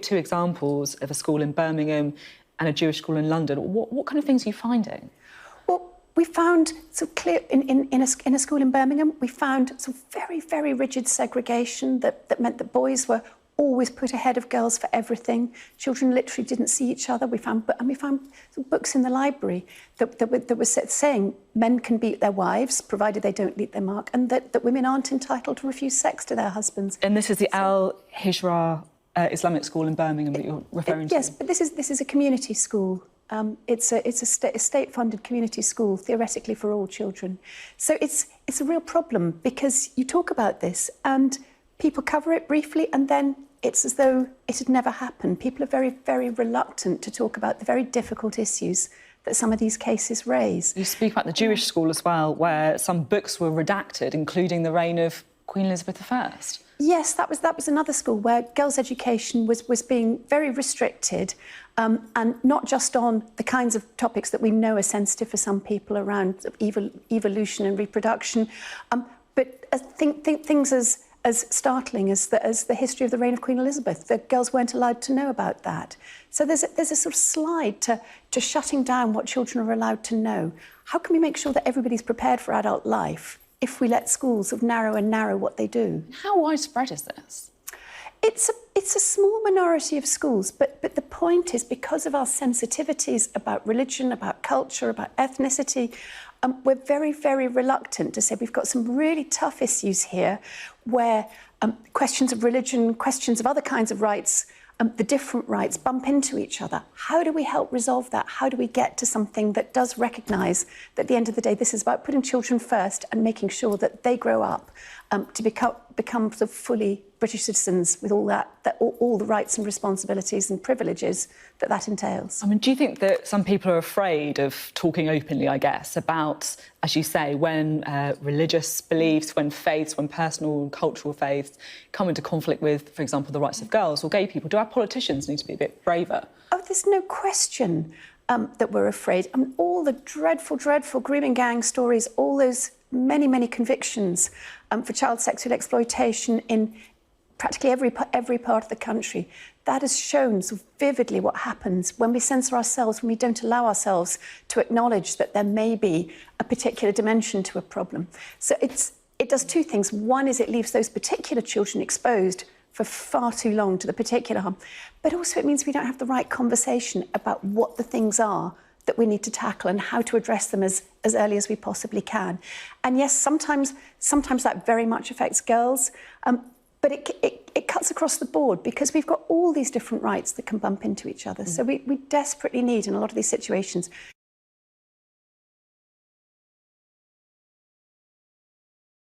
two examples of a school in Birmingham and a Jewish school in London. What kind of things are you finding? Well, we found sort of clear in a school in Birmingham, we found some very, very rigid segregation that meant that boys were always put ahead of girls for everything. Children literally didn't see each other. We found books in the library that were saying men can beat their wives, provided they don't leave their mark, and that women aren't entitled to refuse sex to their husbands. And this is the Al-Hijra Islamic school in Birmingham that you're referring to? Yes, but this is a community school. It's a state-funded community school, theoretically for all children. So it's a real problem, because you talk about this and people cover it briefly and then it's as though it had never happened. People are very, very reluctant to talk about the very difficult issues that some of these cases raise. You speak about the Jewish school as well, where some books were redacted, including the reign of Queen Elizabeth I. Yes, that was another school where girls' education was being very restricted, and not just on the kinds of topics that we know are sensitive for some people around evolution and reproduction, but things as startling as the history of the reign of Queen Elizabeth. The girls weren't allowed to know about that. So there's a sort of slide to shutting down what children are allowed to know. How can we make sure that everybody's prepared for adult life if we let schools sort of narrow and narrow what they do? How widespread is this? It's a small minority of schools, but the point is, because of our sensitivities about religion, about culture, about ethnicity, we're very, very reluctant to say we've got some really tough issues here where questions of religion, questions of other kinds of rights, the different rights bump into each other. How do we help resolve that? How do we get to something that does recognise that at the end of the day this is about putting children first and making sure that they grow up to become sort of fully British citizens with all all the rights and responsibilities and privileges that entails? I mean, do you think that some people are afraid of talking openly, I guess, about, as you say, when religious beliefs, when faiths, when personal and cultural faiths come into conflict with, for example, the rights of girls or gay people? Do our politicians need to be a bit braver? Oh, there's no question that we're afraid. I mean, all the dreadful, dreadful grooming gang stories, all those many, many convictions for child sexual exploitation in practically every part of the country, that has shown so vividly what happens when we censor ourselves, when we don't allow ourselves to acknowledge that there may be a particular dimension to a problem. So it does two things. One is it leaves those particular children exposed for far too long to the particular harm, but also it means we don't have the right conversation about what the things are that we need to tackle and how to address them as early as we possibly can. And yes, sometimes that very much affects girls, but it cuts across the board, because we've got all these different rights that can bump into each other. So we desperately need, in a lot of these situations,